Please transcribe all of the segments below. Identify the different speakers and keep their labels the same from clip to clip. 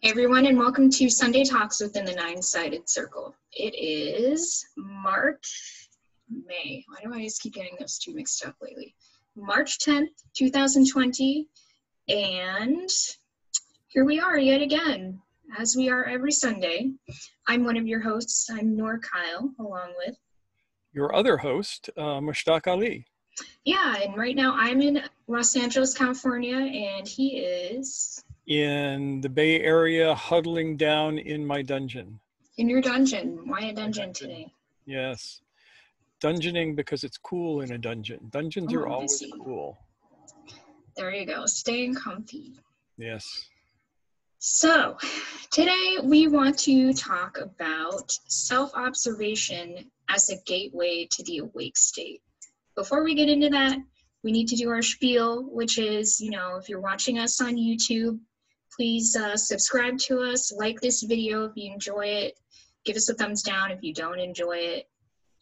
Speaker 1: Hey everyone, and welcome to Sunday Talks within the Nine-Sided Circle. It is May. Why do I just keep getting those two mixed up lately? March 10th, 2020, and here we are yet again, as we are every Sunday. I'm one of your hosts. I'm Noor Kyle, along with
Speaker 2: your other host, Mushtaq Ali.
Speaker 1: Yeah, and right now I'm in Los Angeles, California, and he is
Speaker 2: in the Bay Area, huddling down in my dungeon.
Speaker 1: In your dungeon. Why a dungeon today?
Speaker 2: Yes. Dungeoning because it's cool in a dungeon. Dungeons are always cool.
Speaker 1: There you go. Staying comfy.
Speaker 2: Yes.
Speaker 1: So today we want to talk about self-observation as a gateway to the awake state. Before we get into that, we need to do our spiel, which is, if you're watching us on YouTube, please subscribe to us, like this video if you enjoy it, give us a thumbs down if you don't enjoy it,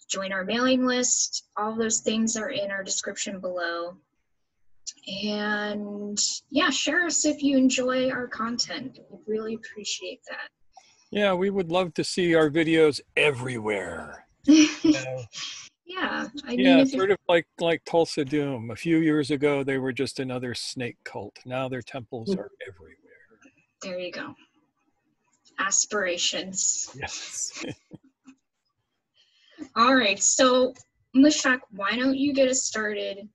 Speaker 1: join our mailing list. All those things are in our description below. And yeah, share us if you enjoy our content. We really appreciate that.
Speaker 2: Yeah, we would love to see our videos everywhere.
Speaker 1: Yeah,
Speaker 2: sort of like Tulsa Doom. A few years ago, they were just another snake cult. Now their temples are everywhere.
Speaker 1: There you go. Aspirations.
Speaker 2: Yes.
Speaker 1: All right, so Mushtaq, why don't you get us started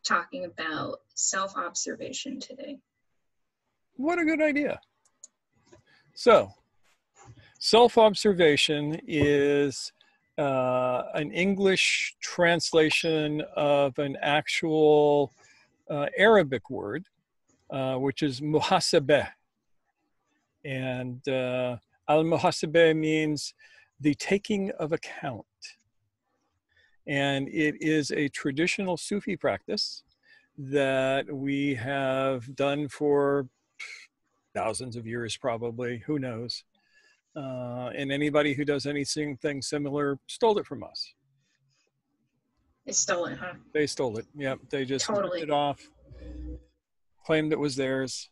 Speaker 1: talking about self-observation today?
Speaker 2: What a good idea. So, self-observation is an English translation of an actual Arabic word, which is muhasabah. And al-muhasabah means the taking of account. And it is a traditional Sufi practice that we have done for thousands of years, probably, who knows. And anybody who does anything similar stole it from us.
Speaker 1: They stole it, huh?
Speaker 2: They stole it. Yep. They just
Speaker 1: totally
Speaker 2: ripped it off, claimed it was theirs.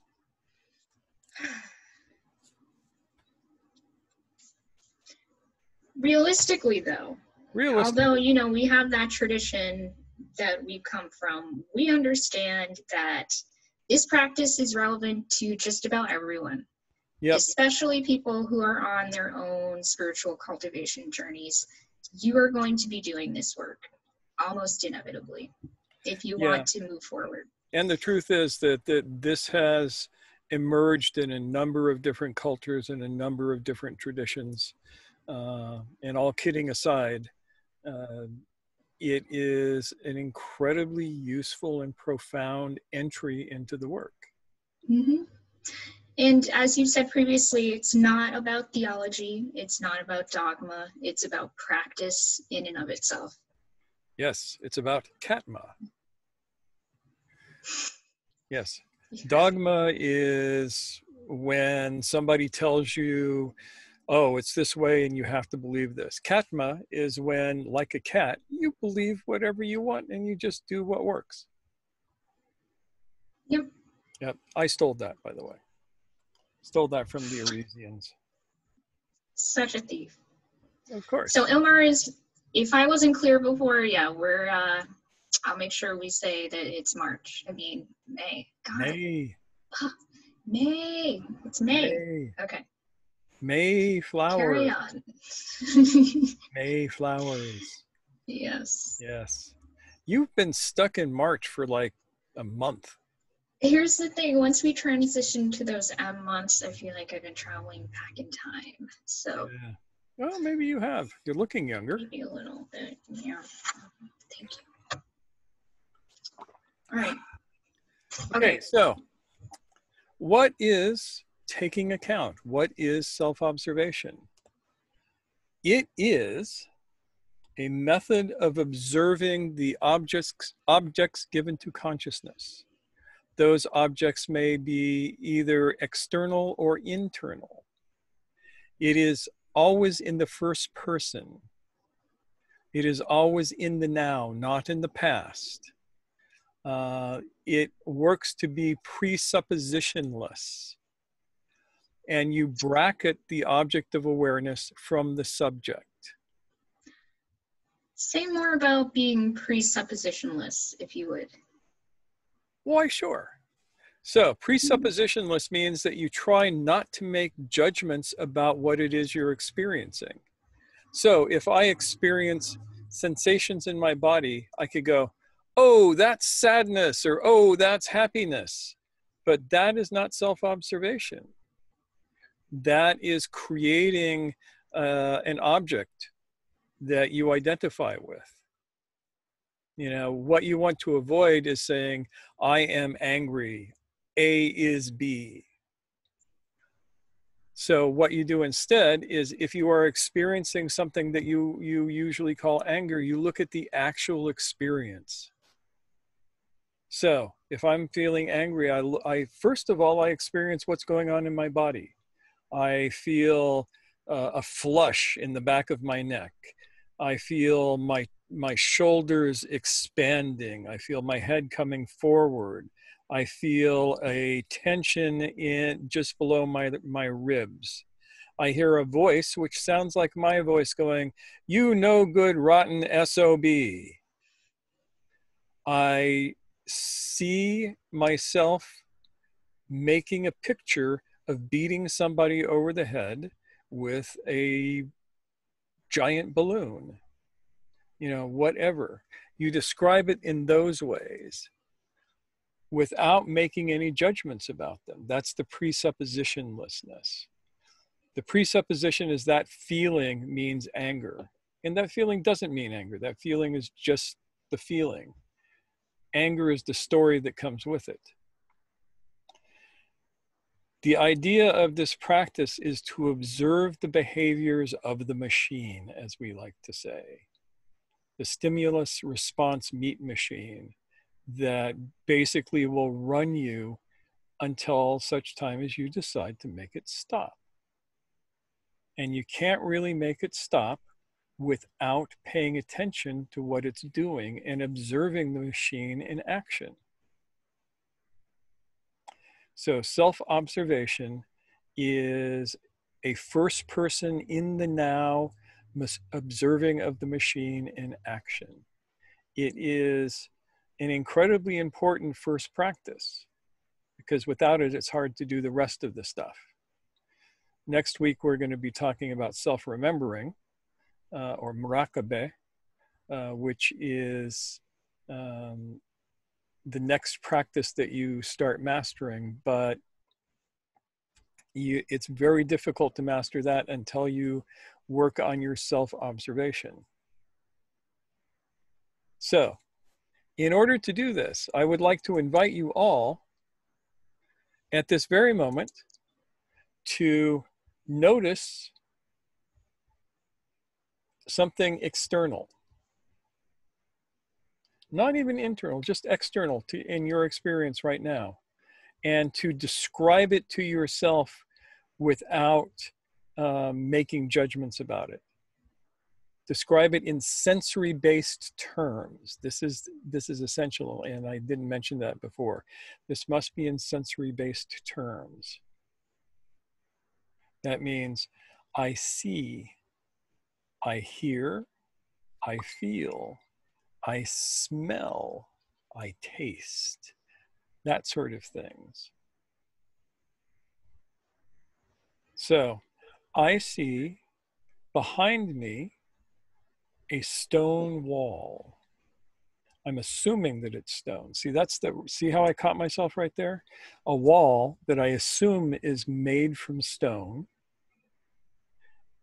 Speaker 1: Realistically, though, although, we have that tradition that we come from, we understand that this practice is relevant to just about everyone. Yep. Especially people who are on their own spiritual cultivation journeys. You are going to be doing this work almost inevitably if you want to move forward.
Speaker 2: And the truth is that this has emerged in a number of different cultures and a number of different traditions. And all kidding aside, it is an incredibly useful and profound entry into the work.
Speaker 1: Mm-hmm. And as you said previously, it's not about theology, it's not about dogma, it's about practice in and of itself.
Speaker 2: Yes, it's about katma. Yes. Dogma is when somebody tells you, oh, it's this way and you have to believe this. Katma is when, like a cat, you believe whatever you want and you just do what works.
Speaker 1: Yep.
Speaker 2: Yep. I stole that, by the way. Stole that from the Arisians.
Speaker 1: Such a thief.
Speaker 2: Of course.
Speaker 1: So Ilmar is, if I wasn't clear before, we're, I'll make sure we say that it's May. God.
Speaker 2: May.
Speaker 1: May. It's May. Okay.
Speaker 2: May flowers.
Speaker 1: Carry on.
Speaker 2: May flowers.
Speaker 1: Yes.
Speaker 2: Yes. You've been stuck in March for like a month.
Speaker 1: Here's the thing. Once we transition to those M months, I feel like I've been traveling back in time. So.
Speaker 2: Yeah. Well, maybe you have. You're looking younger.
Speaker 1: Maybe a little bit. Yeah. Thank you. All right.
Speaker 2: Okay. So, what is taking account? What is self-observation? It is a method of observing the objects given to consciousness. Those objects may be either external or internal. It is always in the first person. It is always in the now, not in the past. It works to be presuppositionless. and you bracket the object of awareness from the subject.
Speaker 1: Say more about being presuppositionless, if you would.
Speaker 2: Why, sure. So presuppositionless means that you try not to make judgments about what it is you're experiencing. So if I experience sensations in my body, I could go, oh, that's sadness, or oh, that's happiness. But that is not self-observation. That is creating an object that you identify with. You know, what you want to avoid is saying, I am angry, A is B. So what you do instead is, if you are experiencing something that you usually call anger, you look at the actual experience. So if I'm feeling angry, I first of all, I experience what's going on in my body. I feel a flush in the back of my neck. I feel my shoulders expanding. I feel my head coming forward. I feel a tension in just below my ribs. I hear a voice which sounds like my voice going, "You no good rotten SOB." I see myself making a picture of beating somebody over the head with a giant balloon, you know, whatever. You describe it in those ways without making any judgments about them. That's the presuppositionlessness. The presupposition is that feeling means anger. And that feeling doesn't mean anger. That feeling is just the feeling. Anger is the story that comes with it. The idea of this practice is to observe the behaviors of the machine, as we like to say. The stimulus response meat machine that basically will run you until such time as you decide to make it stop. And you can't really make it stop without paying attention to what it's doing and observing the machine in action. So self-observation is a first person in the now observing of the machine in action. It is an incredibly important first practice, because without it, it's hard to do the rest of the stuff. Next week, we're going to be talking about self-remembering, or murakabe, which is the next practice that you start mastering, but it's very difficult to master that until you work on your self-observation. So, in order to do this, I would like to invite you all at this very moment to notice something external. Not even internal, just external in your experience right now. And to describe it to yourself without making judgments about it. Describe it in sensory-based terms. This is essential, and I didn't mention that before. This must be in sensory-based terms. That means I see, I hear, I feel, I smell, I taste, that sort of things. So I see behind me a stone wall. I'm assuming that it's stone. See how I caught myself right there? A wall that I assume is made from stone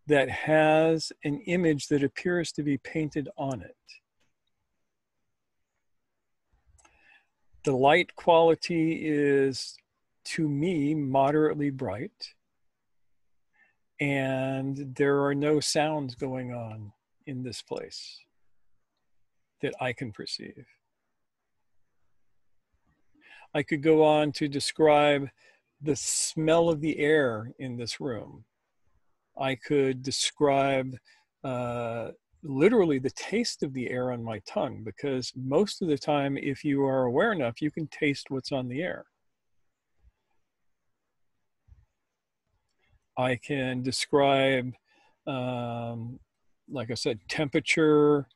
Speaker 2: that has an image that appears to be painted on it. The light quality is, to me, moderately bright, and there are no sounds going on in this place that I can perceive. I could go on to describe the smell of the air in this room. I could describe literally the taste of the air on my tongue, because most of the time, if you are aware enough, you can taste what's on the air. I can describe, like I said, temperature,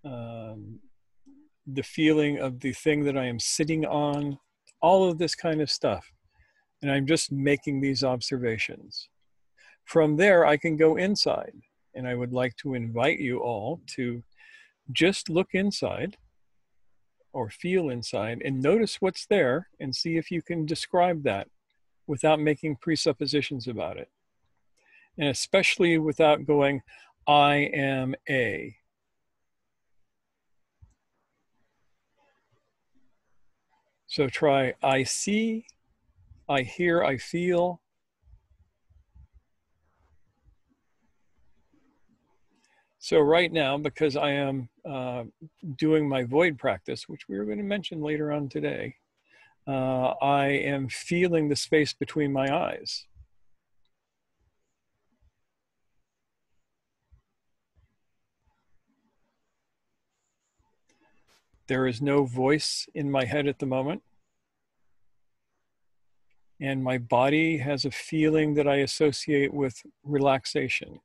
Speaker 2: the feeling of the thing that I am sitting on, all of this kind of stuff. And I'm just making these observations. From there, I can go inside. And I would like to invite you all to just look inside or feel inside and notice what's there and see if you can describe that without making presuppositions about it. And especially without going, I am a. So try, I see, I hear, I feel. So right now, because I am doing my void practice, which we are going to mention later on today, I am feeling the space between my eyes. There is no voice in my head at the moment. And my body has a feeling that I associate with relaxation.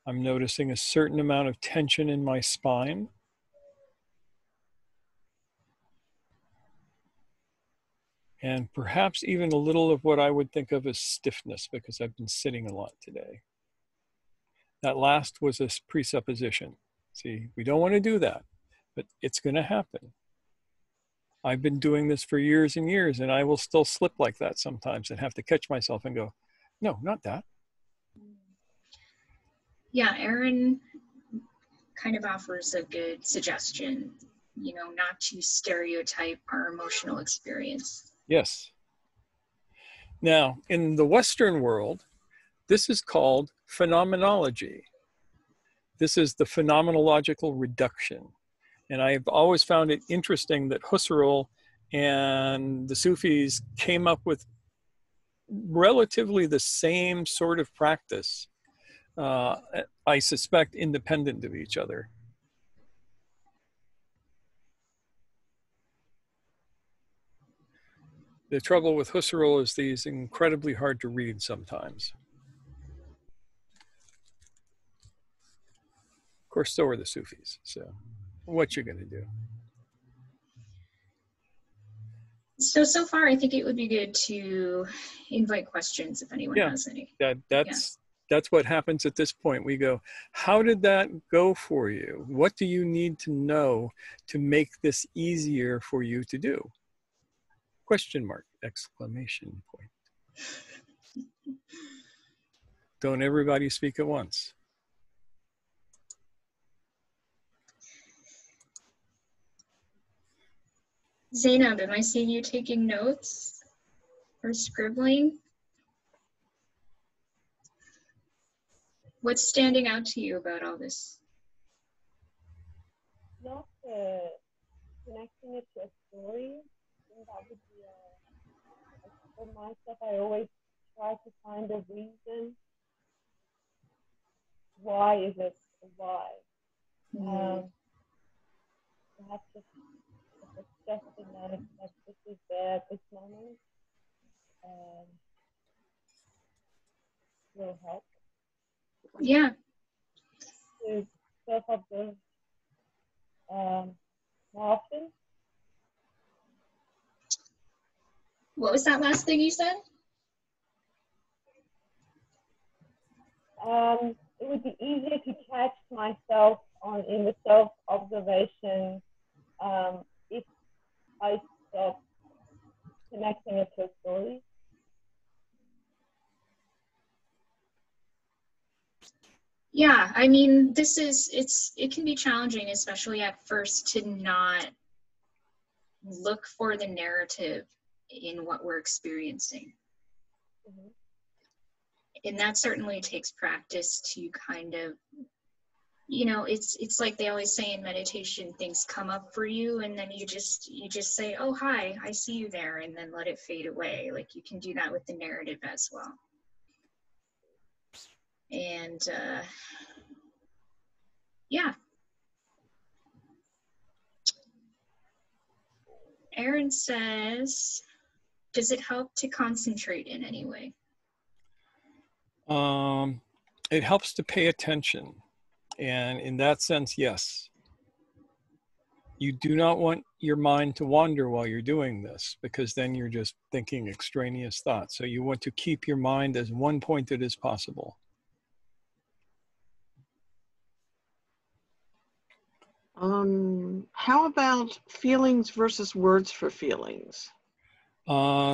Speaker 2: I'm noticing a certain amount of tension in my spine. And perhaps even a little of what I would think of as stiffness because I've been sitting a lot today. That last was a presupposition. See, we don't want to do that, but it's going to happen. I've been doing this for years and years, and I will still slip like that sometimes and have to catch myself and go, no, not that.
Speaker 1: Yeah, Erin kind of offers a good suggestion, you know, not to stereotype our emotional experience.
Speaker 2: Yes. Now, in the Western world, this is called phenomenology. This is the phenomenological reduction. And I've always found it interesting that Husserl and the Sufis came up with relatively the same sort of practice, I suspect independent of each other. The trouble with Husserl is he's incredibly hard to read sometimes. Of course, so are the Sufis. So what you're going to do.
Speaker 1: So far, I think it would be good to invite questions if anyone has any.
Speaker 2: That's what happens at this point. We go, how did that go for you? What do you need to know to make this easier for you to do? Question mark, exclamation point. Don't everybody speak at once.
Speaker 1: Zainab, am I seeing you taking notes or scribbling? What's standing out to you about all this?
Speaker 3: Not connecting it to a story. I think that would be for myself. I always try to find a reason. Why is it why? Perhaps just accepting that this is there at this moment will help.
Speaker 1: Yeah.
Speaker 3: To self-observe more often.
Speaker 1: What was that last thing you said?
Speaker 3: It would be easier to catch myself in the self-observation if I stop connecting it to a story.
Speaker 1: Yeah, I mean, it can be challenging, especially at first, to not look for the narrative in what we're experiencing. Mm-hmm. And that certainly takes practice to kind of, you know, it's like they always say in meditation, things come up for you and then you just say, oh, hi, I see you there, and then let it fade away. Like you can do that with the narrative as well. And yeah. Erin says, Does it help to concentrate in any way?
Speaker 2: It helps to pay attention. And in that sense, yes. You do not want your mind to wander while you're doing this, because then you're just thinking extraneous thoughts. So you want to keep your mind as one-pointed as possible.
Speaker 4: How about feelings versus words for feelings?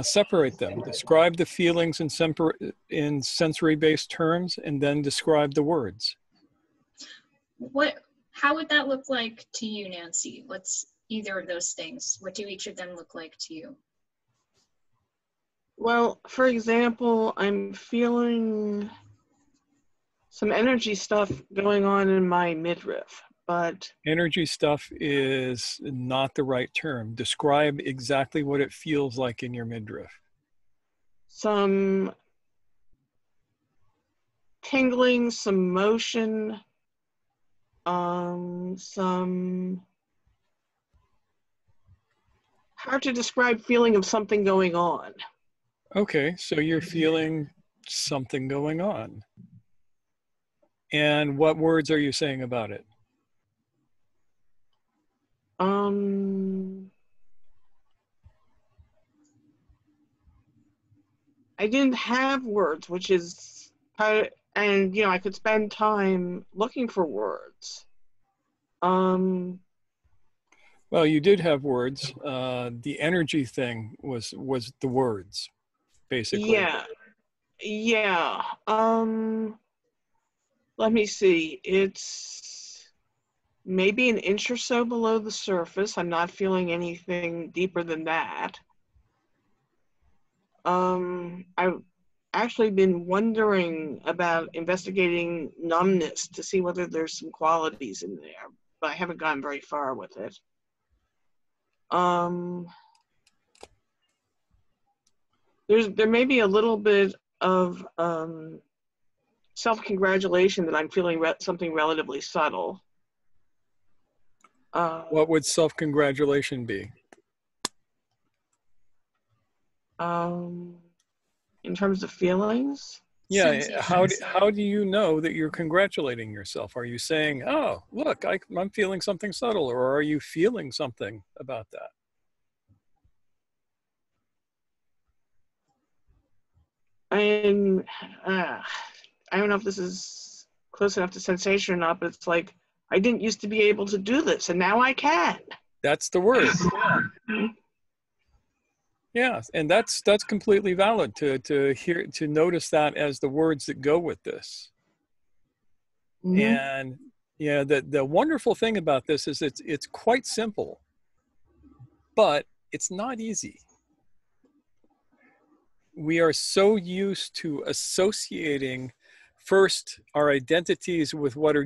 Speaker 2: Separate them. Describe the feelings in sensory-based terms, and then describe the words.
Speaker 1: How would that look like to you, Nancy? What's either of those things? What do each of them look like to you?
Speaker 4: Well, for example, I'm feeling some energy stuff going on in my midriff, but...
Speaker 2: Energy stuff is not the right term. Describe exactly what it feels like in your midriff.
Speaker 4: Some tingling, some motion, some hard to describe feeling of something going on.
Speaker 2: Okay, so you're feeling something going on. And what words are you saying about it?
Speaker 4: I didn't have words, which is kind of, and you know, I could spend time looking for words.
Speaker 2: Well, you did have words. The energy thing was the words, basically.
Speaker 4: Yeah. Let me see. It's maybe an inch or so below the surface. I'm not feeling anything deeper than that. I've actually been wondering about investigating numbness to see whether there's some qualities in there, but I haven't gone very far with it. There may be a little bit of self-congratulation that I'm feeling something relatively subtle.
Speaker 2: What would self-congratulation be?
Speaker 4: In terms of feelings?
Speaker 2: Yeah, how do you know that you're congratulating yourself? Are you saying, oh, look, I'm feeling something subtle, or are you feeling something about that?
Speaker 4: I don't know if this is close enough to sensation or not, but it's like, I didn't used to be able to do this, and now I can.
Speaker 2: That's the word. Yeah. Yeah, and that's completely valid to notice that as the words that go with this. Mm-hmm. And yeah, the wonderful thing about this is it's quite simple, but it's not easy. We are so used to associating first our identities with what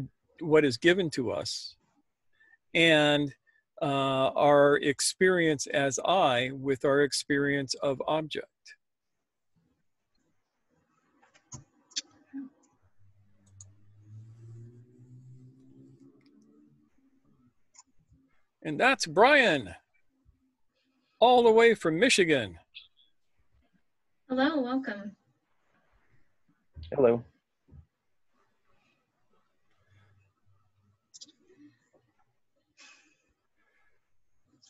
Speaker 2: is given to us, and our experience as I with our experience of object. And that's Brian, all the way from Michigan.
Speaker 1: Hello, welcome.
Speaker 5: Hello.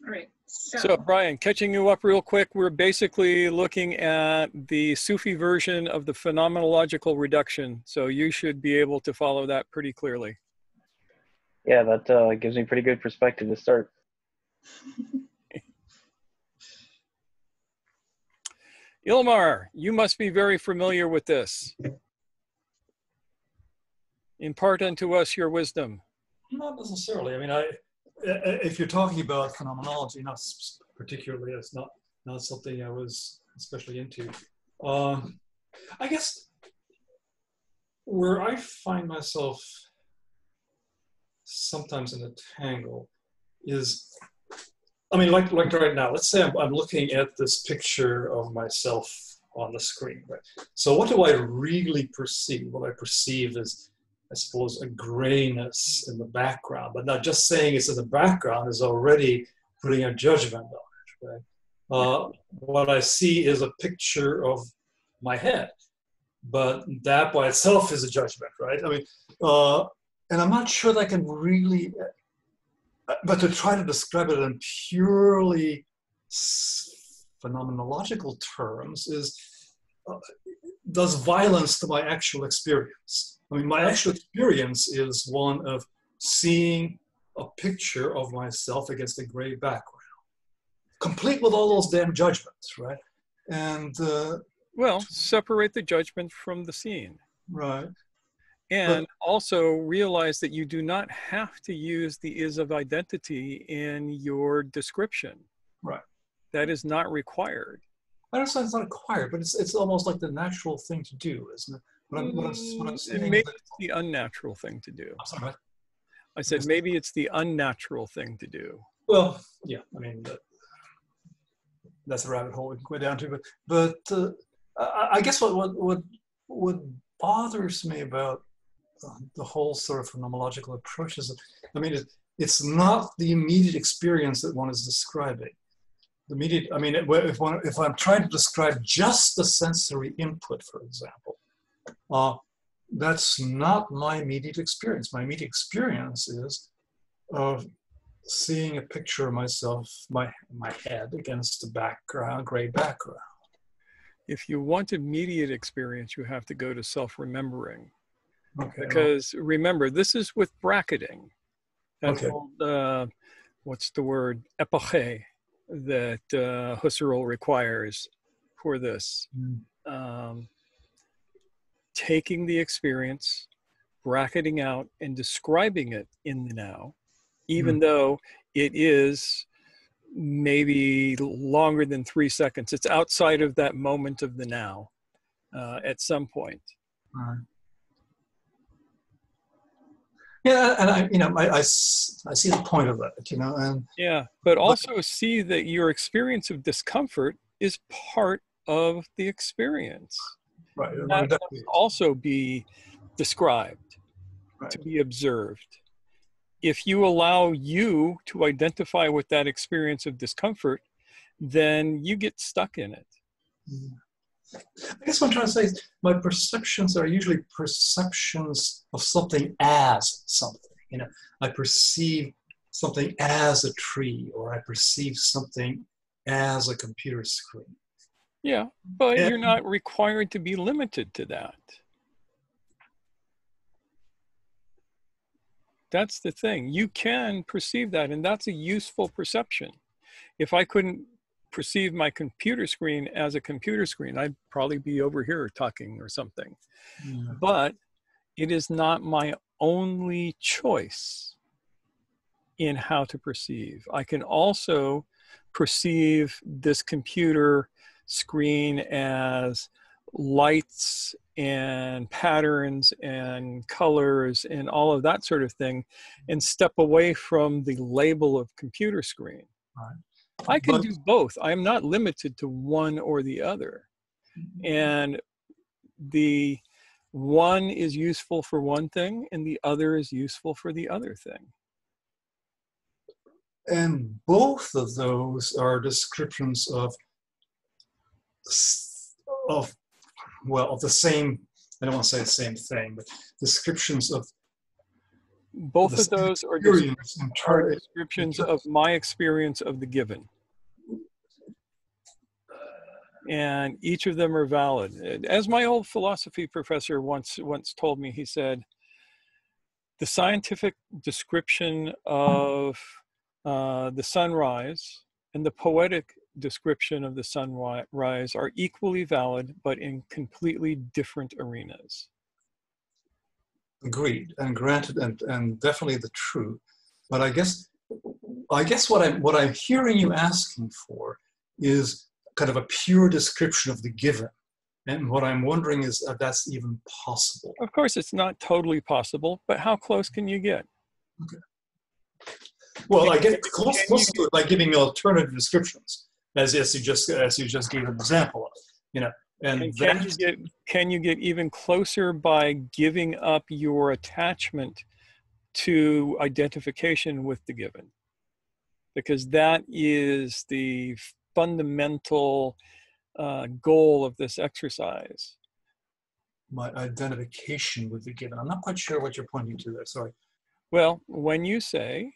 Speaker 1: All right.
Speaker 2: So Brian, catching you up real quick, we're basically looking at the Sufi version of the phenomenological reduction. So you should be able to follow that pretty clearly.
Speaker 5: Yeah, that gives me pretty good perspective to start.
Speaker 2: Ilmar, you must be very familiar with this. Impart unto us your wisdom.
Speaker 6: Not necessarily. I mean, if you're talking about phenomenology, not particularly, it's not something I was especially into. I guess where I find myself sometimes in a tangle is, I mean, like right now, let's say I'm looking at this picture of myself on the screen, right? So what do I really perceive? What I perceive is, I suppose, a grayness in the background, but not just saying it's in the background is already putting a judgment on it, right? what I see is a picture of my head, but that by itself is a judgment, right? I mean, and I'm not sure that I can really, but to try to describe it in purely phenomenological terms does violence to my actual experience. I mean, my actual experience is one of seeing a picture of myself against a gray background, complete with all those damn judgments, right? And
Speaker 2: well, separate the judgment from the scene.
Speaker 6: right.
Speaker 2: And also realize that you do not have to use the is of identity in your description.
Speaker 6: Right.
Speaker 2: That is not required.
Speaker 6: I understand it's not required, but it's almost like the natural thing to do, isn't it? What I'm saying
Speaker 2: Maybe
Speaker 6: is that,
Speaker 2: it's the unnatural thing to do.
Speaker 6: I'm sorry,
Speaker 2: I said maybe it's the unnatural thing to do.
Speaker 6: well, yeah, I mean, that's a rabbit hole we can go down to, but I guess what bothers me about the whole sort of phenomenological approach is, I mean, it's not the immediate experience that one is describing. The immediate, I mean, if I'm trying to describe just the sensory input, for example, that's not my immediate experience. My immediate experience is of seeing a picture of myself, my head against a background, gray background.
Speaker 2: If you want immediate experience, you have to go to self-remembering.
Speaker 6: Okay.
Speaker 2: Because remember, this is with bracketing. That's
Speaker 6: Okay.
Speaker 2: called, what's the word, epoche, that Husserl requires for this. Taking the experience, bracketing out, and describing it in the now, even though it is maybe longer than 3 seconds. It's outside of that moment of the now at some point.
Speaker 6: Right. Yeah, and I see the point of that, and
Speaker 2: yeah, but also see that your experience of discomfort is part of the experience.
Speaker 6: Right.
Speaker 2: That must also be described,
Speaker 6: right.
Speaker 2: To be observed. If you allow you to identify with that experience of discomfort, then you get stuck in it.
Speaker 6: I guess what I'm trying to say is my perceptions are usually perceptions of something as something. I perceive something as a tree, or I perceive something as a computer screen.
Speaker 2: Yeah, but you're not required to be limited to that. That's the thing. You can perceive that, and that's a useful perception. If I couldn't perceive my computer screen as a computer screen, I'd probably be over here talking or something. Yeah. But it is not my only choice in how to perceive. I can also perceive this computer screen as lights and patterns and colors and all of that sort of thing, and step away from the label of computer screen. Right. I can do both. I'm not limited to one or the other. And the one is useful for one thing and the other is useful for the other thing.
Speaker 6: And both of those are descriptions of the same, I don't want to say the same thing, but descriptions of
Speaker 2: both of those are descriptions of my experience of the given. And each of them are valid. As my old philosophy professor once told me, he said, the scientific description of the sunrise and the poetic description of the sunrise are equally valid, but in completely different arenas.
Speaker 6: Agreed, and granted, and definitely the truth. But I guess what I'm hearing you asking for is kind of a pure description of the given. And what I'm wondering is if that's even possible.
Speaker 2: Of course, it's not totally possible, but how close can you get?
Speaker 6: Okay. Well, I get close to it by giving alternative descriptions, as you just gave an example of, And
Speaker 2: can you get even closer by giving up your attachment to identification with the given? Because that is the fundamental goal of this exercise?
Speaker 6: My identification with the given. I'm not quite sure what you're pointing to there. Sorry.
Speaker 2: Well, when you say,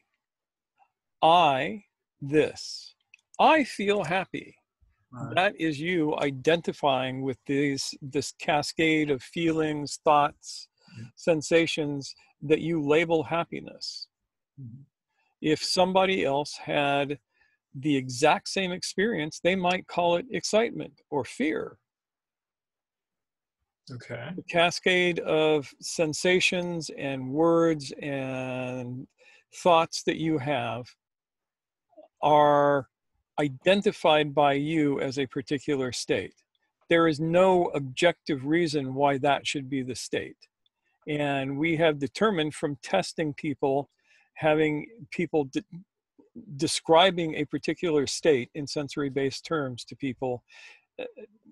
Speaker 2: I feel happy.
Speaker 6: Right.
Speaker 2: That is you identifying with this cascade of feelings, thoughts, sensations that you label happiness.
Speaker 6: Mm-hmm.
Speaker 2: If somebody else had the exact same experience, they might call it excitement or fear.
Speaker 6: Okay.
Speaker 2: The cascade of sensations and words and thoughts that you have are identified by you as a particular state. There is no objective reason why that should be the state. And we have determined from testing people, having people describing a particular state in sensory-based terms to people,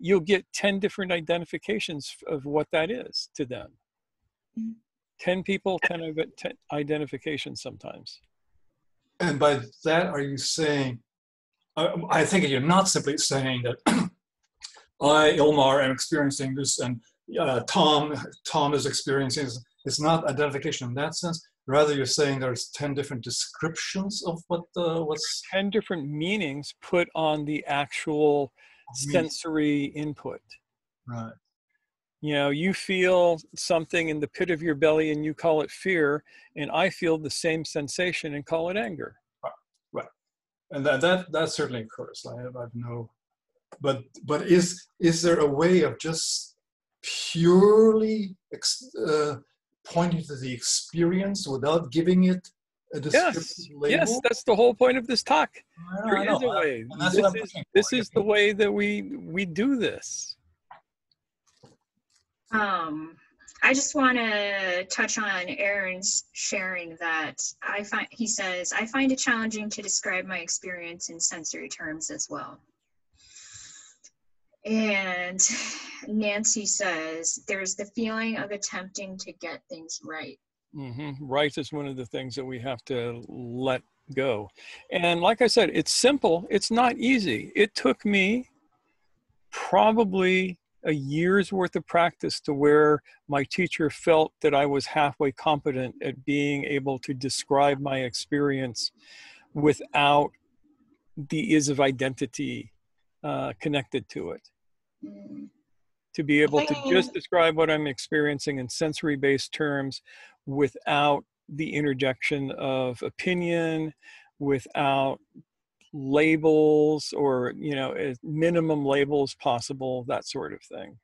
Speaker 2: you'll get 10 different identifications of what that is to them. 10 people, 10 identifications sometimes.
Speaker 6: And by that, are you saying, I think you're not simply saying that I, Ilmar, am experiencing this, and Tom is experiencing this. It's not identification in that sense. Rather, you're saying there's 10 different descriptions of what's
Speaker 2: 10 different meanings put on the actual sensory input.
Speaker 6: Right.
Speaker 2: You know, you feel something in the pit of your belly and you call it fear, and I feel the same sensation and call it anger.
Speaker 6: Right. And that certainly occurs. I have no, but is there a way of just purely pointing to the experience without giving it a descriptive label?
Speaker 2: Yes, that's the whole point of this talk. There is a way. This is the way that we do this.
Speaker 1: I just want to touch on Aaron's sharing that he says, I find it challenging to describe my experience in sensory terms as well. And Nancy says, there's the feeling of attempting to get things right.
Speaker 2: Mm-hmm. Right is one of the things that we have to let go. And like I said, it's simple. It's not easy. It took me probably a year's worth of practice to where my teacher felt that I was halfway competent at being able to describe my experience without the is of identity connected to it. To be able to just describe what I'm experiencing in sensory-based terms without the interjection of opinion, without labels, or, you know, as minimum labels possible, that sort of thing.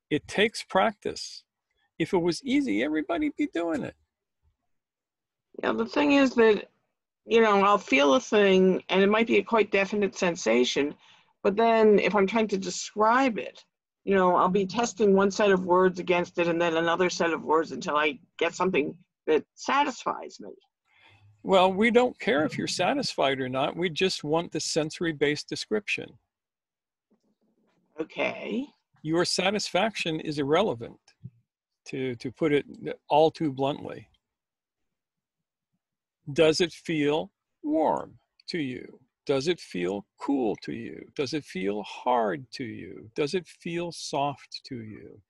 Speaker 2: It takes practice. If it was easy, everybody'd be doing it.
Speaker 4: Yeah, the thing is that, you know, I'll feel a thing and it might be a quite definite sensation, but then if I'm trying to describe it, you know, I'll be testing one set of words against it and then another set of words until I get something that satisfies me.
Speaker 2: Well, we don't care if you're satisfied or not. We just want the sensory-based description.
Speaker 4: Okay.
Speaker 2: Your satisfaction is irrelevant, to put it all too bluntly. Does it feel warm to you? Does it feel cool to you? Does it feel hard to you? Does it feel soft to you?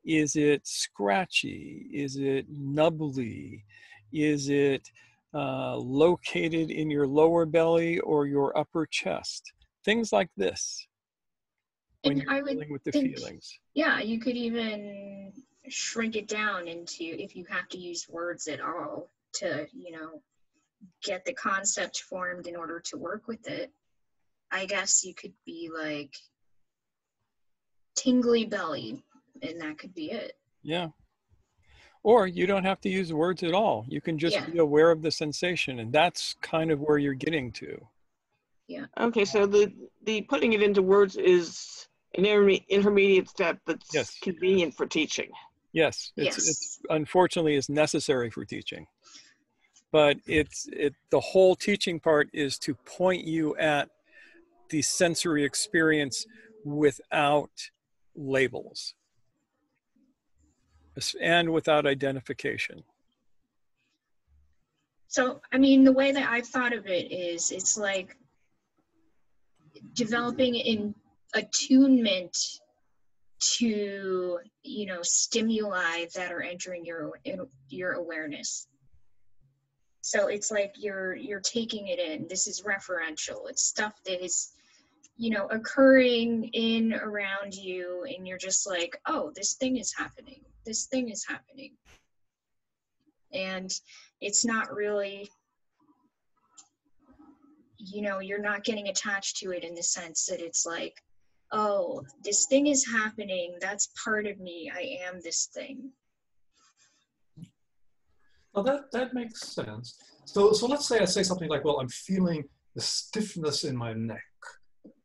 Speaker 2: Is it scratchy? Is it nubbly? Is it located in your lower belly or your upper chest? Things like this. When you're dealing with the feelings.
Speaker 1: Yeah, you could even shrink it down into, if you have to use words at all to, you know, get the concept formed in order to work with it. I guess you could be like tingly belly, and that could be it.
Speaker 2: Yeah. Or you don't have to use words at all. You can just be aware of the sensation, and that's kind of where you're getting to.
Speaker 1: Yeah.
Speaker 4: Okay, so the putting it into words is an intermediate step that's convenient for teaching.
Speaker 2: Yes, it's unfortunately is necessary for teaching. But the whole teaching part is to point you at the sensory experience without labels and without identification.
Speaker 1: So, I mean, the way that I've thought of it is, it's like developing an attunement to, you know, stimuli that are entering your awareness. So it's like you're taking it in. This is referential. It's stuff that is, you know, occurring in around you, and you're just like, oh, this thing is happening. This thing is happening. And it's not really, you know, you're not getting attached to it in the sense that it's like, oh, this thing is happening. That's part of me. I am this thing.
Speaker 6: Well, that makes sense. So let's say I say something like, well, I'm feeling the stiffness in my neck.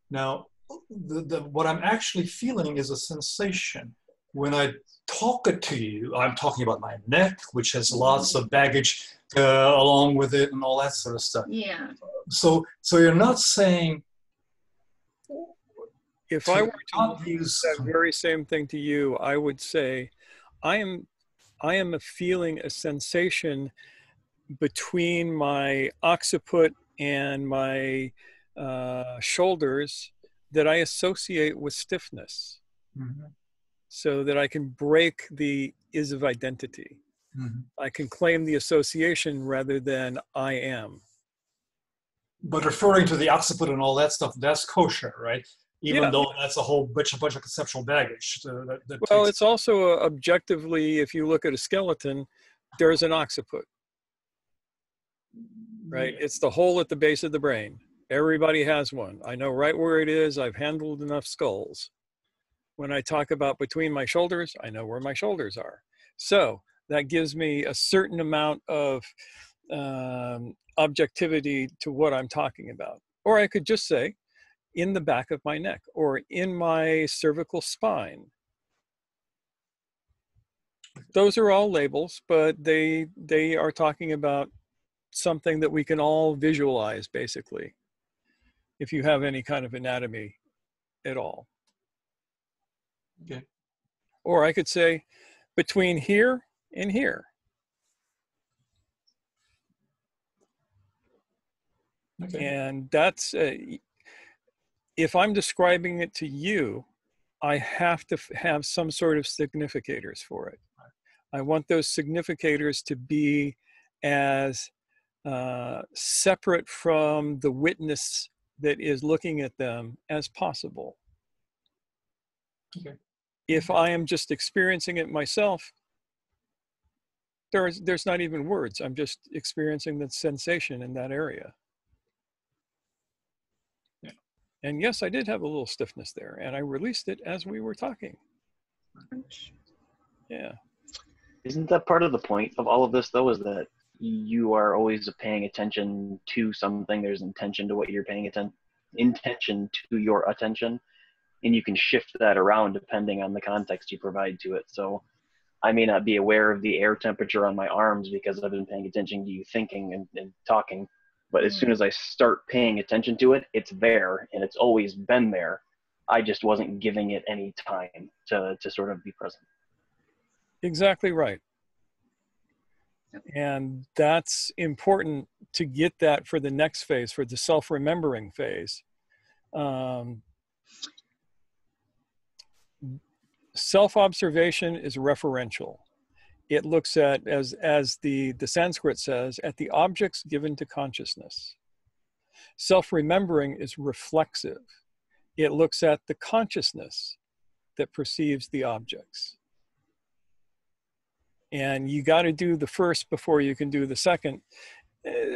Speaker 6: Now, what I'm actually feeling is a sensation. When I talk it to you, I'm talking about my neck, which has lots of baggage along with it and all that sort of stuff.
Speaker 1: Yeah.
Speaker 6: So you're not saying.
Speaker 2: If I were to use that very same thing to you, I would say, I am feeling a sensation between my occiput and my shoulders that I associate with stiffness, so that I can break the is of identity. I can claim the association rather than I am.
Speaker 6: But referring to the occiput and all that stuff, that's kosher, right? Even though that's a whole bunch of conceptual baggage.
Speaker 2: Well, it's also objectively, if you look at a skeleton, there's an occiput, right? It's the hole at the base of the brain. Everybody has one. I know right where it is. I've handled enough skulls. When I talk about between my shoulders, I know where my shoulders are. So that gives me a certain amount of objectivity to what I'm talking about. Or I could just say, in the back of my neck, or in my cervical spine. Those are all labels, but they are talking about something that we can all visualize, basically, if you have any kind of anatomy at all.
Speaker 6: Okay.
Speaker 2: Or I could say, between here and here.
Speaker 6: Okay.
Speaker 2: And that's, if I'm describing it to you, I have to have some sort of significators for it. I want those significators to be as separate from the witness that is looking at them as possible.
Speaker 6: Okay.
Speaker 2: If I am just experiencing it myself, there's not even words. I'm just experiencing the sensation in that area.
Speaker 6: Yeah.
Speaker 2: And yes, I did have a little stiffness there, and I released it as we were talking. Yeah.
Speaker 5: Isn't that part of the point of all of this, though, is that you are always paying attention to something? There's intention to what you're paying attention, intention to your attention, and you can shift that around depending on the context you provide to it. So I may not be aware of the air temperature on my arms because I've been paying attention to you thinking and talking, but as soon as I start paying attention to it, it's there, and it's always been there. I just wasn't giving it any time to sort of be present.
Speaker 2: Exactly right. And that's important to get that for the next phase, for the self-remembering phase. Self-observation is referential. It looks at, as the Sanskrit says, at the objects given to consciousness. Self-remembering is reflexive. It looks at the consciousness that perceives the objects. And you got to do the first before you can do the second.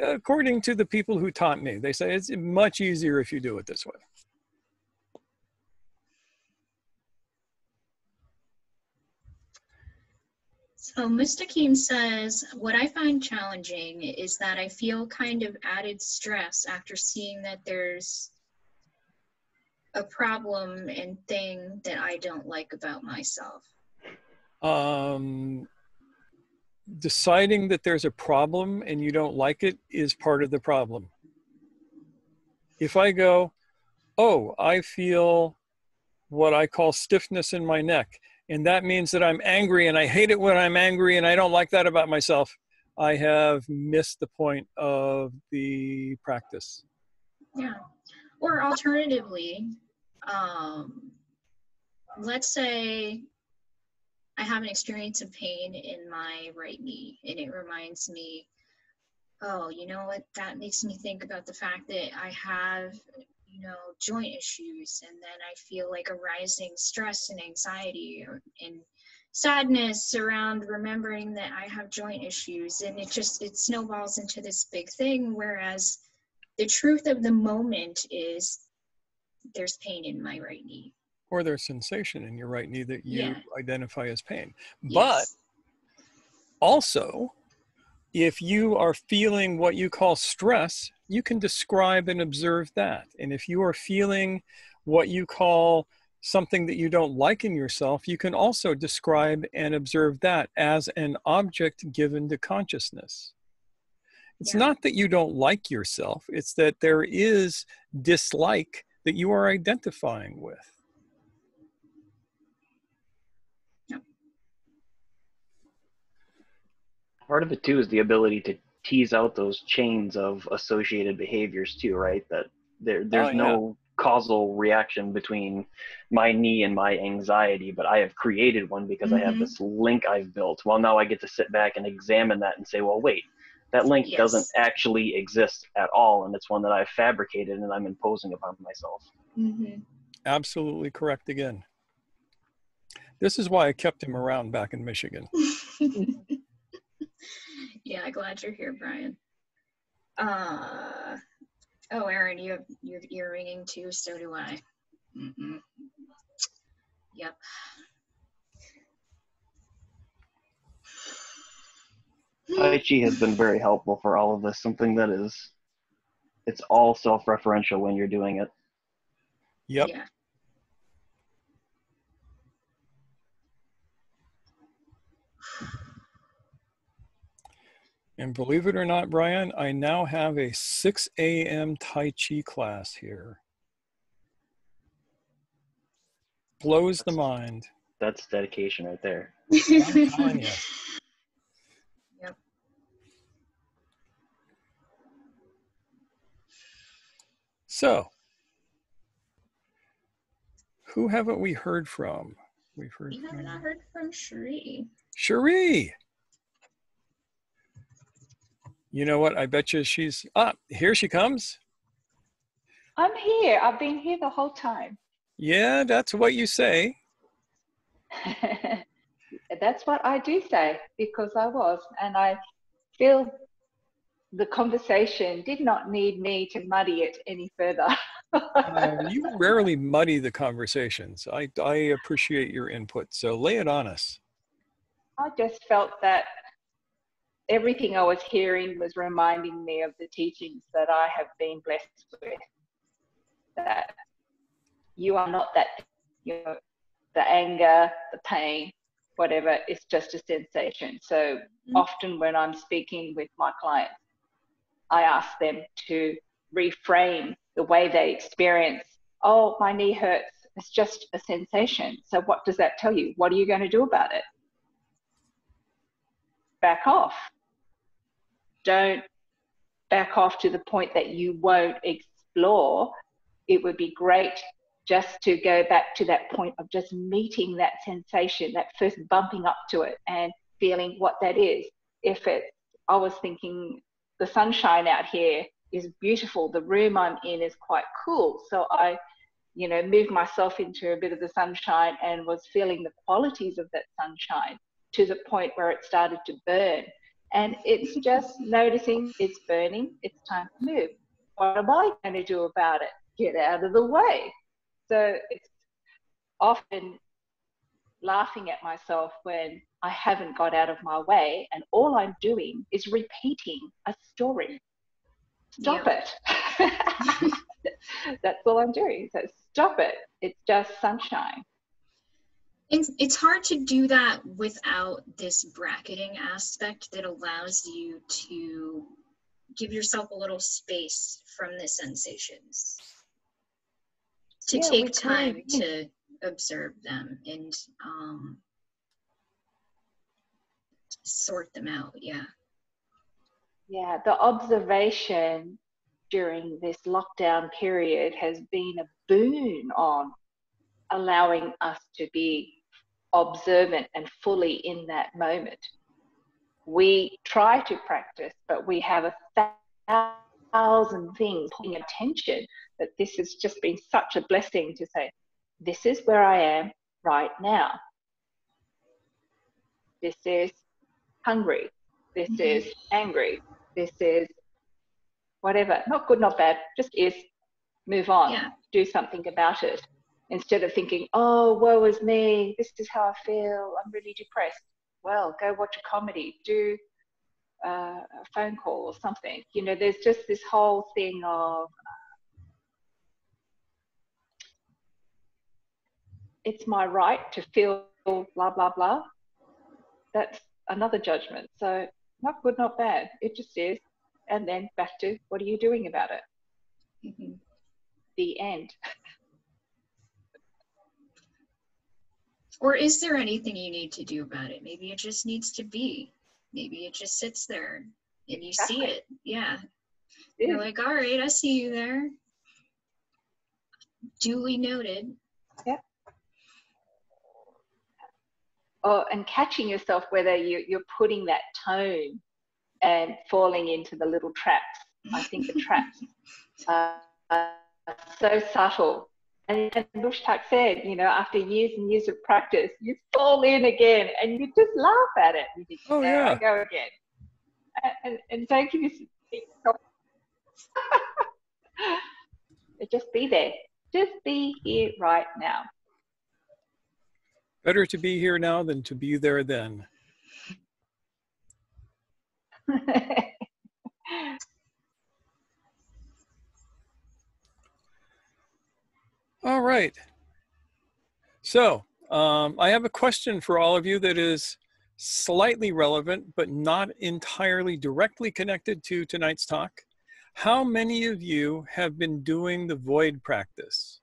Speaker 2: According to the people who taught me, they say it's much easier if you do it this way.
Speaker 1: So Mustakim says, what I find challenging is that I feel kind of added stress after seeing that there's a problem and thing that I don't like about myself.
Speaker 2: Deciding that there's a problem and you don't like it is part of the problem. If I go, oh, I feel what I call stiffness in my neck, and that means that I'm angry and I hate it when I'm angry and I don't like that about myself, I have missed the point of the practice.
Speaker 1: Yeah. Or alternatively, let's say I have an experience of pain in my right knee, and it reminds me, oh, you know what, that makes me think about the fact that I have, you know, joint issues, and then I feel like a rising stress and anxiety and sadness around remembering that I have joint issues, and it snowballs into this big thing, whereas the truth of the moment is there's pain in my right knee.
Speaker 2: Or there's sensation in your right knee that you identify as pain. But
Speaker 1: Yes.
Speaker 2: also, if you are feeling what you call stress, you can describe and observe that. And if you are feeling what you call something that you don't like in yourself, you can also describe and observe that as an object given to consciousness. It's not that you don't like yourself, it's that there is dislike that you are identifying with.
Speaker 5: Part of it too is the ability to tease out those chains of associated behaviors too, right? That there's no causal reaction between my knee and my anxiety, but I have created one because I have this link I've built. Well, now I get to sit back and examine that and say, well, wait, that link doesn't actually exist at all, and it's one that I've fabricated and I'm imposing upon myself.
Speaker 2: Absolutely correct again. This is why I kept him around back in Michigan.
Speaker 1: Yeah, glad you're here, Brian. Oh, Aaron, you have your ear ringing too, so do I. Yep.
Speaker 5: Tai Chi has been very helpful for all of this, something that it's all self-referential when you're doing it.
Speaker 2: Yep.
Speaker 1: Yeah.
Speaker 2: And believe it or not, Brian, I now have a 6 a.m. Tai Chi class here. Blows the mind.
Speaker 5: That's dedication right there.
Speaker 2: I'm telling you.
Speaker 1: Yep.
Speaker 2: So, who haven't we heard from?
Speaker 1: We have not heard from Cherie.
Speaker 2: Cherie! You know what? I bet you she's here she comes.
Speaker 7: I'm here. I've been here the whole time.
Speaker 2: Yeah, that's what you say.
Speaker 7: That's what I do say, because I was. And I feel the conversation did not need me to muddy it any further.
Speaker 2: You rarely muddy the conversations. I appreciate your input. So lay it on us.
Speaker 7: I just felt that everything I was hearing was reminding me of the teachings that I have been blessed with. That you are not that, you know, the anger, the pain, whatever, it's just a sensation. So often when I'm speaking with my clients, I ask them to reframe the way they experience, oh, my knee hurts, it's just a sensation. So what does that tell you? What are you going to do about it? Back off. Don't back off to the point that you won't explore. It would be great just to go back to that point of just meeting that sensation, that first bumping up to it and feeling what that is. I was thinking the sunshine out here is beautiful. The room I'm in is quite cool. So I, moved myself into a bit of the sunshine and was feeling the qualities of that sunshine to the point where it started to burn. And it's just noticing it's burning, it's time to move. What am I going to do about it? Get out of the way. So it's often laughing at myself when I haven't got out of my way and all I'm doing is repeating a story. Stop it. That's all I'm doing. So stop it. It's just sunshine.
Speaker 1: It's hard to do that without this bracketing aspect that allows you to give yourself a little space from the sensations. To take time to observe them and sort them out. Yeah.
Speaker 7: Yeah, the observation during this lockdown period has been a boon on allowing us to be observant and fully in that moment. We try to practice, but we have a thousand things pulling attention, that this has just been such a blessing to say, this is where I am right now. This is hungry. This is angry. This is whatever. Not good, not bad, just is. Move on.
Speaker 1: Yeah.
Speaker 7: Do something about it. Instead of thinking, oh, woe is me. This is how I feel. I'm really depressed. Well, go watch a comedy. Do a phone call or something. You know, there's just this whole thing of it's my right to feel blah, blah, blah. That's another judgment. So not good, not bad. It just is. And then back to, what are you doing about it?
Speaker 1: Mm-hmm.
Speaker 7: The end.
Speaker 1: Or is there anything you need to do about it? Maybe it just needs to be. Maybe it just sits there and you see it. Yeah. You're like, all right, I see you there. Duly noted.
Speaker 7: Yeah. Oh, and catching yourself whether you're putting that tone and falling into the little traps. I think the traps are so subtle. And Bushtak said, you know, after years and years of practice, you fall in again and you just laugh at it. You think,
Speaker 2: Oh,
Speaker 7: there
Speaker 2: yeah.
Speaker 7: I go again. And don't give yourself. Just be there. Just be here right now.
Speaker 2: Better to be here now than to be there then. All right. So I have a question for all of you that is slightly relevant, but not entirely directly connected to tonight's talk. How many of you have been doing the void practice?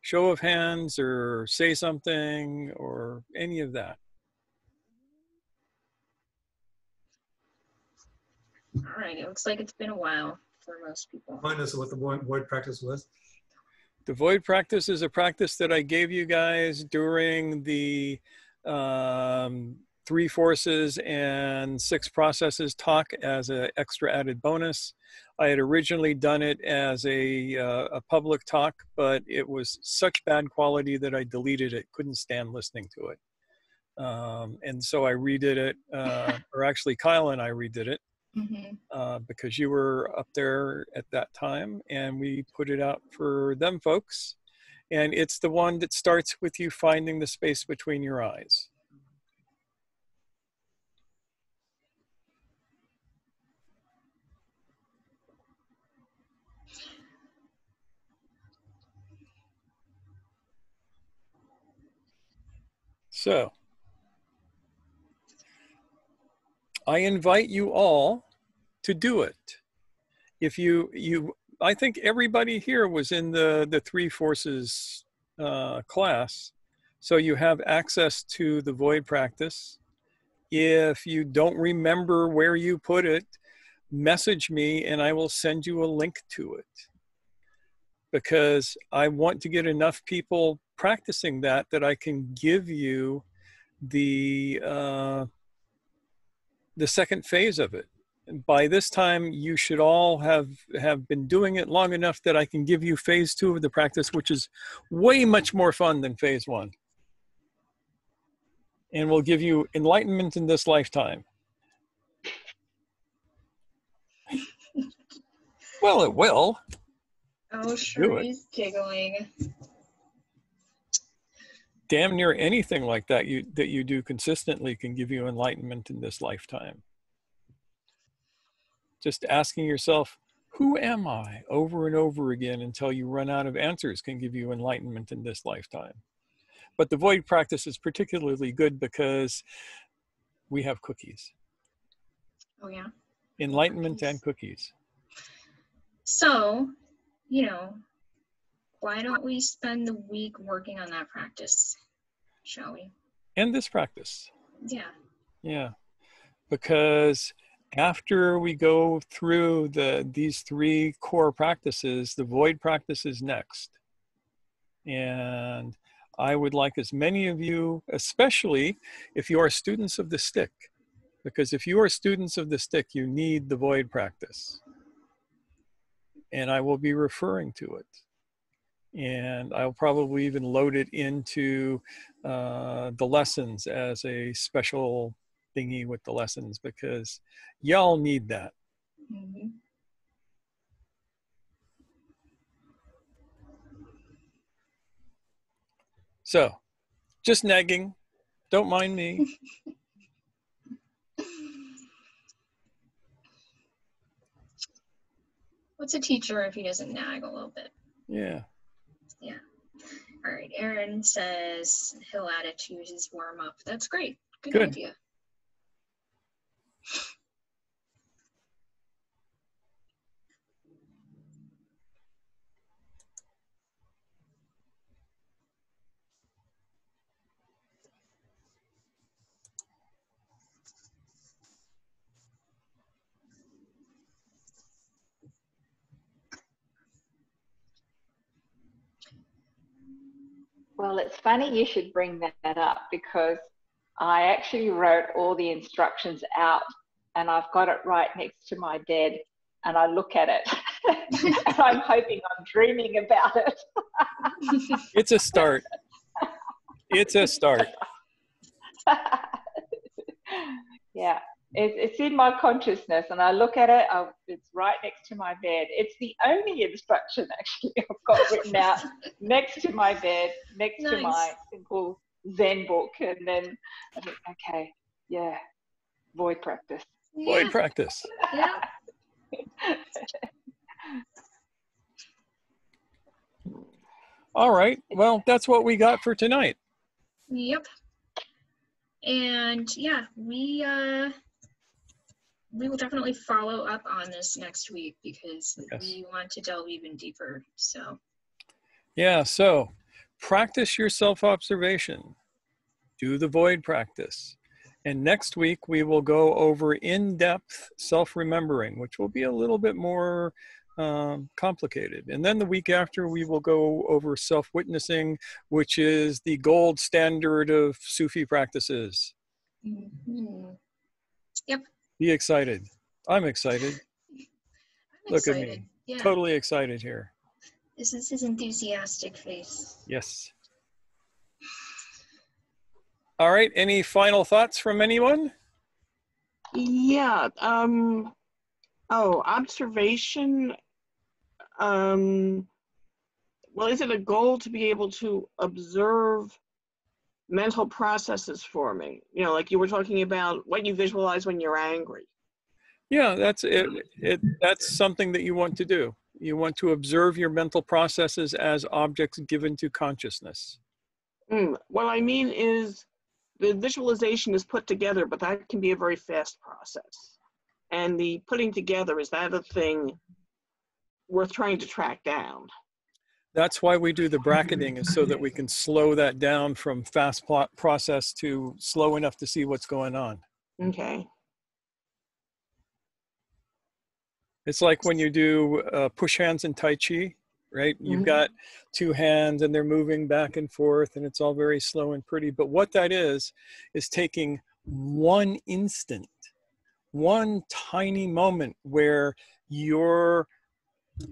Speaker 2: Show of hands, or say something, or any of that.
Speaker 1: All right, it looks like it's been a while for most people.
Speaker 6: Mine is what the void practice was.
Speaker 2: The void practice is a practice that I gave you guys during the 3 forces and 6 processes talk as an extra added bonus. I had originally done it as a public talk, but it was such bad quality that I deleted it, couldn't stand listening to it. And so I redid it, or actually Kyle and I redid it. Mm-hmm. Because you were up there at that time, and we put it out for them folks. And it's the one that starts with you finding the space between your eyes. So I invite you all to do it. If I think everybody here was in the 3 forces class, so you have access to the void practice. If you don't remember where you put it, message me and I will send you a link to it, because I want to get enough people practicing that I can give you the second phase of it. And by this time, you should all have been doing it long enough that I can give you phase 2 of the practice, which is way much more fun than phase 1. And will give you enlightenment in this lifetime. Well, it will.
Speaker 1: Oh, sure, he's giggling.
Speaker 2: Damn near anything like that you do consistently can give you enlightenment in this lifetime. Just asking yourself, who am I, over and over again until you run out of answers can give you enlightenment in this lifetime. But the void practice is particularly good because we have cookies.
Speaker 1: Oh, yeah.
Speaker 2: Enlightenment and cookies.
Speaker 1: So, you know, why don't we spend the week working on that practice, shall we?
Speaker 2: And this practice.
Speaker 1: Yeah.
Speaker 2: Yeah. Because After we go through these 3 core practices, the void practice is next. And I would like as many of you, especially if you are students of the stick, because if you are students of the stick, you need the void practice. And I will be referring to it. And I'll probably even load it into the lessons as a special thingy with the lessons, because y'all need that.
Speaker 1: Mm-hmm.
Speaker 2: So, just nagging. Don't mind me.
Speaker 1: What's a teacher if he doesn't nag a little bit?
Speaker 2: Yeah.
Speaker 1: Yeah. All right. Aaron says he'll add it to his warm up. That's great. Good idea.
Speaker 7: Well, it's funny you should bring that up, because I actually wrote all the instructions out and I've got it right next to my bed, and I look at it and I'm hoping I'm dreaming about it.
Speaker 2: It's a start. It's a start.
Speaker 7: Yeah, it's in my consciousness, and I look at it, it's right next to my bed. It's the only instruction actually I've got written out next to my bed, next to my simple Zen book. And then I think, okay, yeah, void practice.
Speaker 1: Yeah.
Speaker 2: Void practice.
Speaker 1: Yeah.
Speaker 2: All right. Well, that's what we got for tonight.
Speaker 1: Yep. And yeah, we will definitely follow up on this next week, because we want to delve even deeper. So
Speaker 2: yeah, so practice your self-observation, do the void practice, and next week we will go over in-depth self-remembering, which will be a little bit more complicated. And then the week after we will go over self-witnessing, which is the gold standard of Sufi practices.
Speaker 1: Mm-hmm. Yep.
Speaker 2: Be excited. I'm excited. Look
Speaker 1: excited.
Speaker 2: at me.
Speaker 1: Yeah.
Speaker 2: Totally excited here.
Speaker 1: This is his enthusiastic face.
Speaker 2: Yes. All right. Any final thoughts from anyone?
Speaker 4: Yeah. Observation. Well, is it a goal to be able to observe mental processes forming? You know, like you were talking about what you visualize when you're angry.
Speaker 2: Yeah, that's it. That's something that you want to do. You want to observe your mental processes as objects given to consciousness.
Speaker 4: What I mean is the visualization is put together, but that can be a very fast process. And the putting together, is that a thing worth trying to track down?
Speaker 2: That's why we do the bracketing, is so that we can slow that down from fast process to slow enough to see what's going on.
Speaker 4: Okay.
Speaker 2: It's like when you do push hands in Tai Chi, right? You've got 2 hands and they're moving back and forth and it's all very slow and pretty. But what that is taking one instant, one tiny moment where your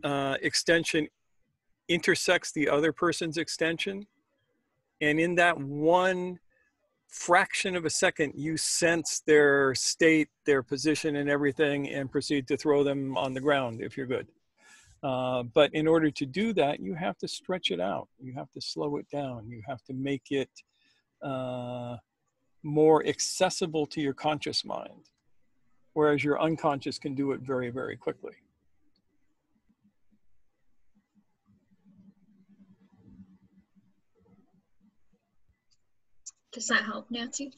Speaker 2: extension intersects the other person's extension. And in that one fraction of a second, you sense their state, their position and everything, and proceed to throw them on the ground if you're good. But in order to do that, you have to stretch it out. You have to slow it down. You have to make it more accessible to your conscious mind, whereas your unconscious can do it very, very quickly.
Speaker 1: Does that help, Nancy?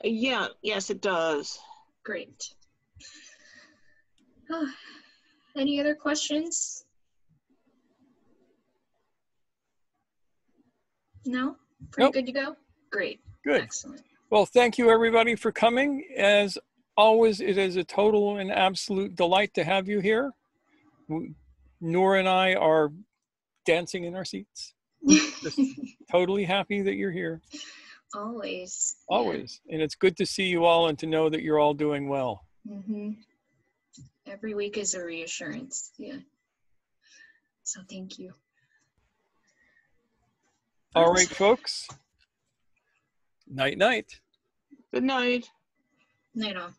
Speaker 4: Yeah, yes, it does.
Speaker 1: Great. Any other questions? No? Pretty good to go? Great.
Speaker 2: Good.
Speaker 1: Excellent.
Speaker 2: Well, thank you everybody for coming. As it is a total and absolute delight to have you here. Noor and I are dancing in our seats. Just totally happy that you're here.
Speaker 1: Always.
Speaker 2: Always. And it's good to see you all and to know that you're all doing well.
Speaker 1: Mm-hmm. Every week is a reassurance. Yeah. So thank you.
Speaker 2: All right, folks. Night, night.
Speaker 4: Good night.
Speaker 1: Night all.